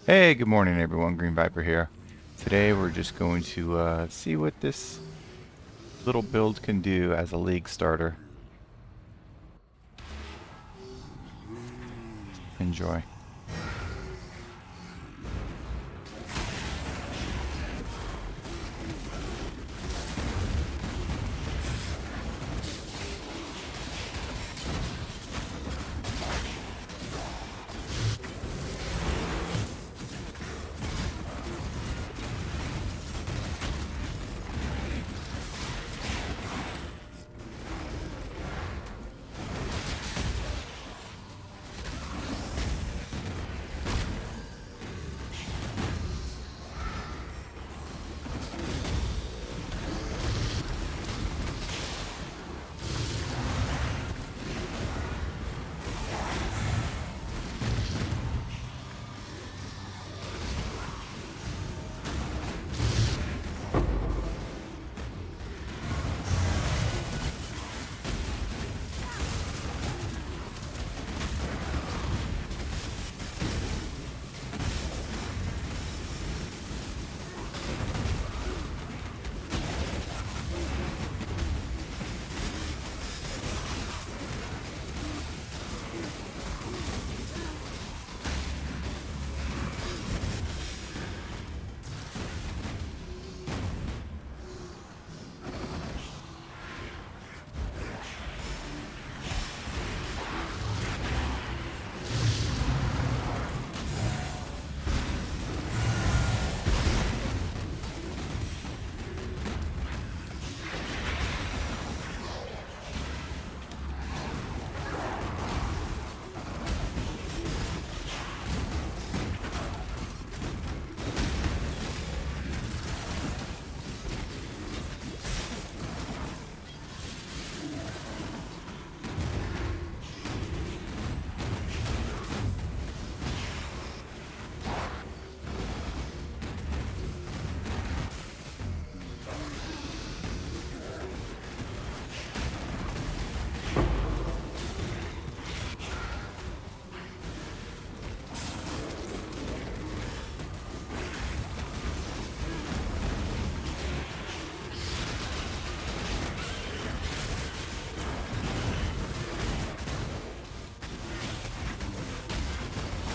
Hey, good morning everyone, Green Viper here. Today we're just going to see what this little build can do as a league starter. Enjoy.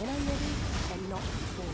When I'm ready, and not before.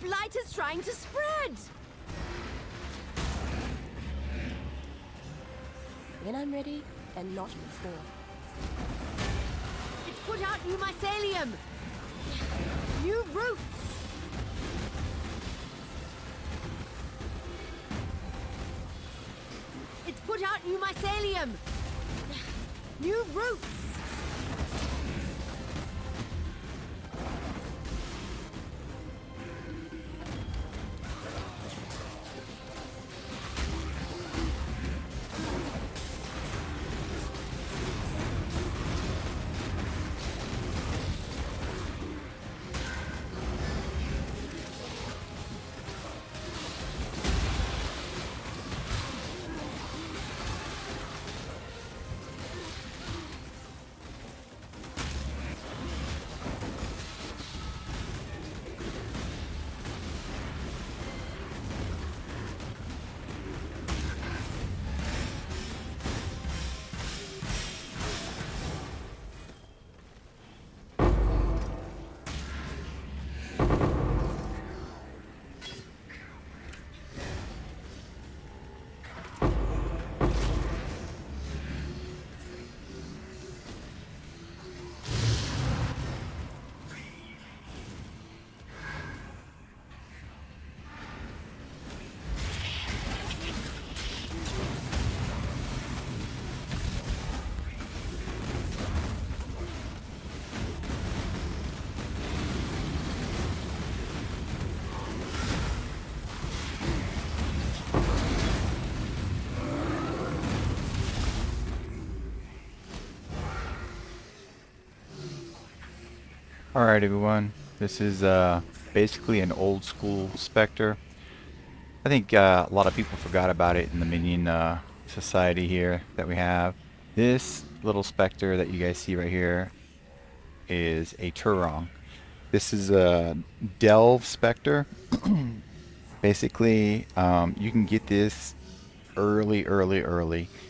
Blight is trying to spread! When I'm ready, and not before. It's put out new mycelium! New roots! It's put out new mycelium! New roots! Alright everyone, this is basically an old school Spectre. I think a lot of people forgot about it in the minion society here that we have. This little Spectre that you guys see right here is a Turong. This is a Delve Spectre. Basically, you can get this early.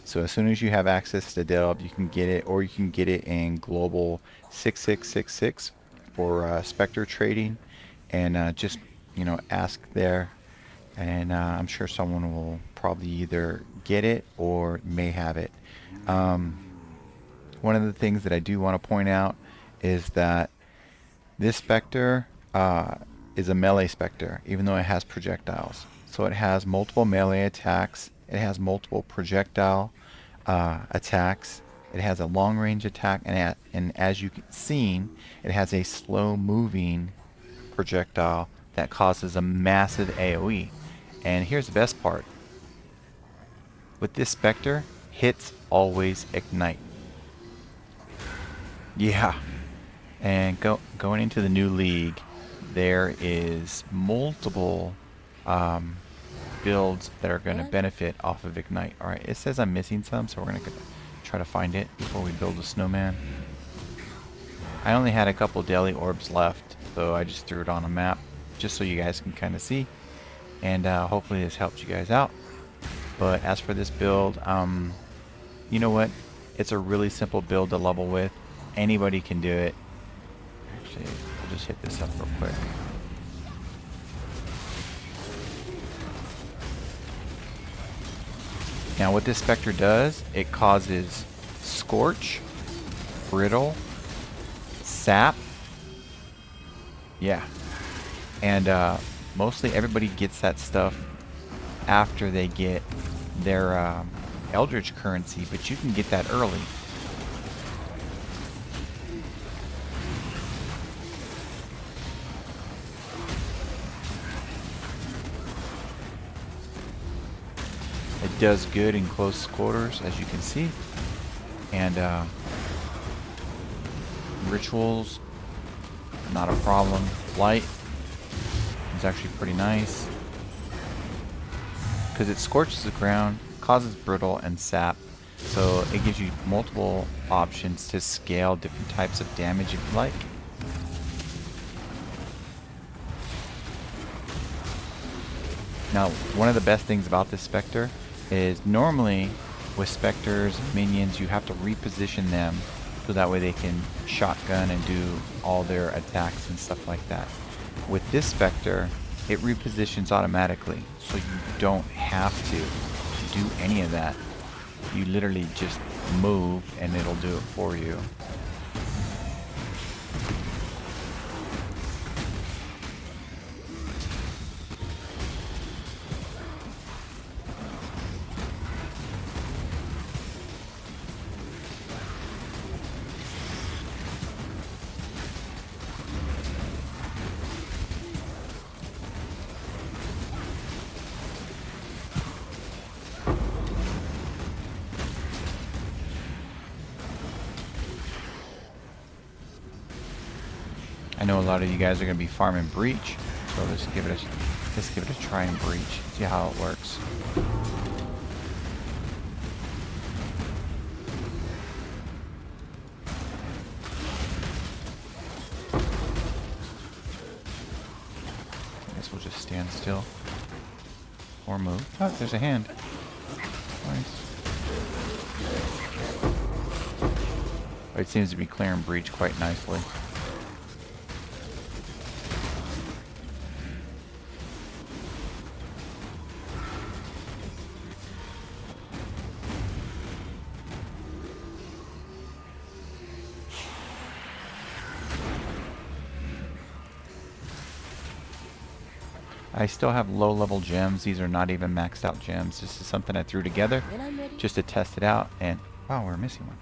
So as soon as you have access to Delve, you can get it, or you can get it in Global 6666 for Spectre trading, and just ask there, and I'm sure someone will probably either get it or may have it. One of the things that I do want to point out is that this Spectre is a melee Spectre, even though it has projectiles. So it has multiple melee attacks, it has multiple projectile attacks, it has a long range attack, and as you can see, it has a slow moving projectile that causes a massive AoE. And here's the best part. With this Spectre, hits always ignite. Yeah. And going into the new league, there is multiple builds that are going to benefit off of Ignite. Alright, it says I'm missing some, so we're going to try to find it before we build a snowman. I only had a couple daily orbs left, so I just threw it on a map just so you guys can kind of see, and hopefully this helps you guys out. But as for this build, you know what, it's a really simple build to level with. Anybody can do it. Actually, I'll just hit this up real quick. Now what this Spectre does, it causes Scorch, Brittle, Sap, yeah, and mostly everybody gets that stuff after they get their Eldritch currency, but you can get that early. It does good in close quarters, as you can see, and rituals, not a problem. Blight is actually pretty nice because it scorches the ground, causes brittle and sap, so it gives you multiple options to scale different types of damage if you like. Now, one of the best things about this Spectre is normally with Spectres and minions you have to reposition them so that way they can shotgun and do all their attacks and stuff like that. With this Spectre, it repositions automatically, so you don't have to do any of that. You literally just move and it'll do it for you. I know a lot of you guys are going to be farming breach, so let's give it a try in breach. See how it works. I guess we'll just stand still or move. Oh, there's a hand. Nice. Oh, it seems to be clearing breach quite nicely. I still have low level gems. These are not even maxed out gems. This is something I threw together just to test it out. And wow, we're missing one.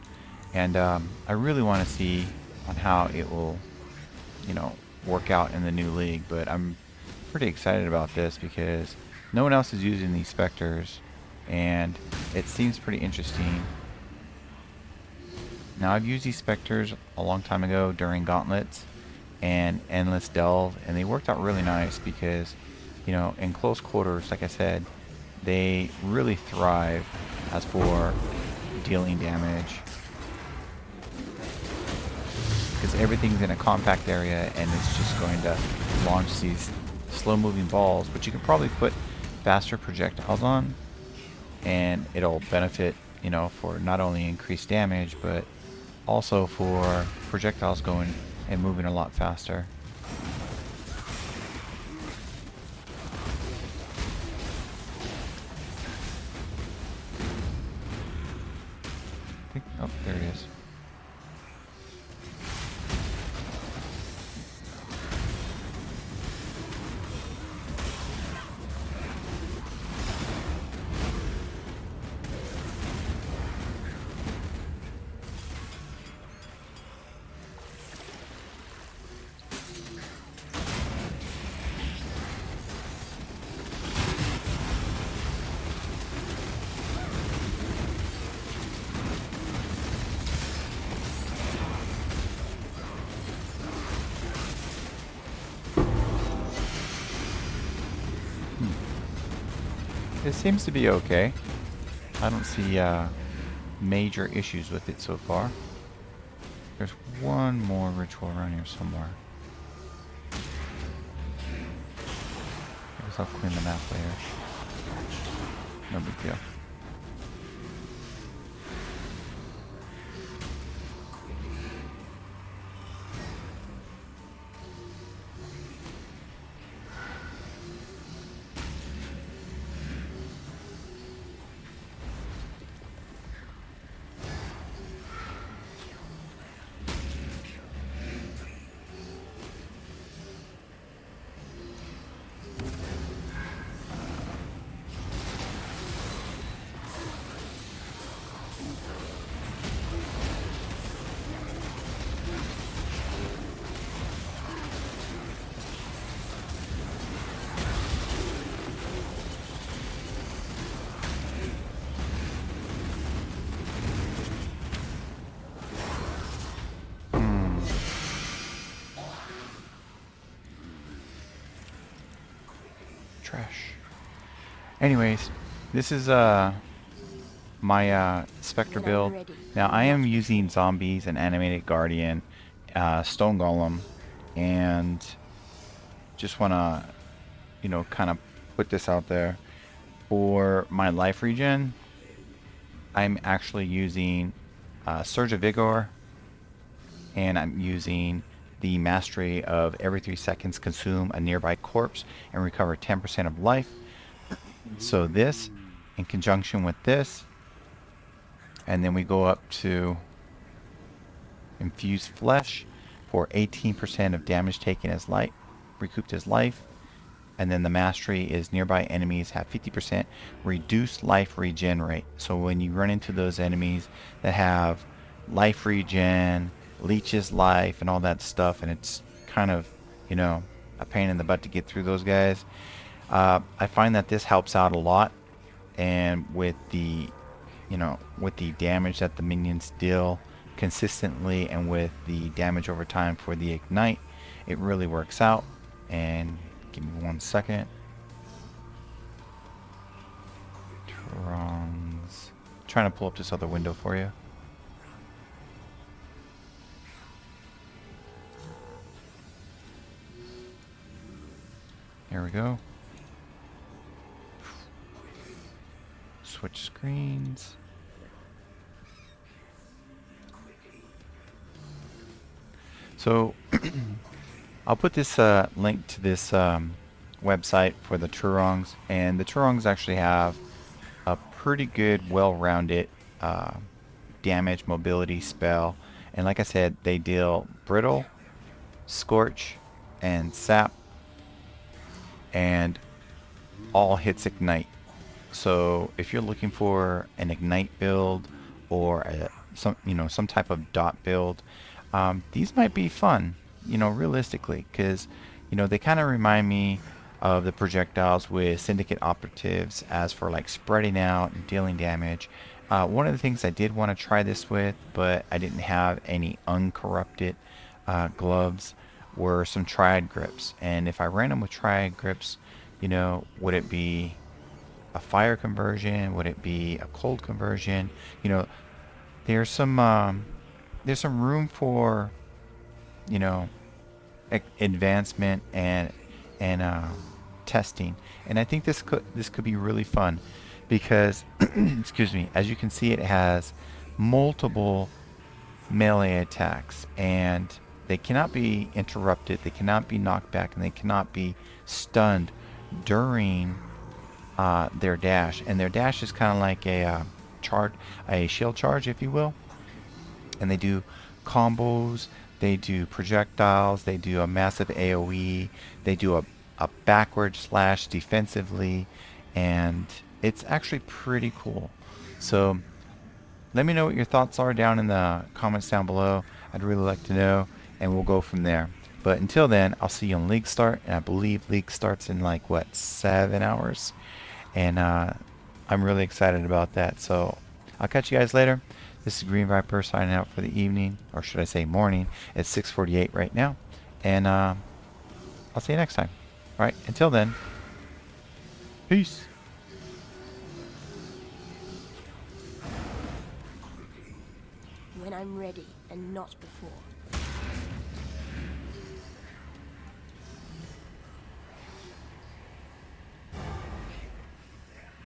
And I really want to see on how it will, you know, work out in the new league. But I'm pretty excited about this because no one else is using these Spectres, and it seems pretty interesting. Now, I've used these Spectres a long time ago during gauntlets and endless delve, and they worked out really nice because, you know, in close quarters, like I said, they really thrive as for dealing damage because everything's in a compact area and it's just going to launch these slow moving balls, but you can probably put faster projectiles on and it'll benefit, you know, for not only increased damage but also for projectiles going and moving a lot faster. Oh, there it is. It seems to be okay. I don't see major issues with it so far. There's one more ritual around here somewhere. I guess I'll clean the map later. No big deal. Trash. Anyways, this is my Spectre build. Now I am using zombies and animated guardian, stone golem, and just want to, you know, kind of put this out there. For my life regen, I'm actually using Surge of Vigor, and I'm using the mastery of every 3 seconds consume a nearby corpse and recover 10% of life. So this, in conjunction with this, and then we go up to infused flesh for 18% of damage taken as light, recouped as life. And then the mastery is nearby enemies have 50% reduced life regen rate. So when you run into those enemies that have life regen, leeches life, and all that stuff, and it's kind of, you know, a pain in the butt to get through those guys, I find that this helps out a lot. And with the, you know, with the damage that the minions deal consistently, and with the damage over time for the ignite, it really works out. And give me 1 second. Turongs. Trying to pull up this other window for you. There we go. Switch screens. So I'll put this link to this website for the Turongs, and the Turongs actually have a pretty good, well-rounded damage mobility spell. And like I said, they deal brittle, scorch, and sap, and all hits ignite. So if you're looking for an ignite build or some type of dot build, these might be fun, realistically, because they kind of remind me of the projectiles with Syndicate operatives as for like spreading out and dealing damage. One of the things I did want to try this with, but I didn't have any uncorrupted gloves, were some triad grips. And if I ran them with triad grips, would it be a fire conversion? Would it be a cold conversion? There's some room for advancement and testing, and I think this could be really fun because excuse me, as you can see, it has multiple melee attacks, and they cannot be interrupted, they cannot be knocked back, and they cannot be stunned during their dash. And their dash is kind of like a shield charge, if you will. And they do combos, they do projectiles, they do a massive AoE, they do a backward slash defensively, and it's actually pretty cool. So let me know what your thoughts are down in the comments down below. I'd really like to know, and we'll go from there. But until then, I'll see you on League Start, and I believe League starts in like, what, 7 hours? And I'm really excited about that. So I'll catch you guys later. This is Green Viper signing out for the evening, or should I say morning. It's 6:48 right now. And I'll see you next time. All right, until then, peace. When I'm ready and not before.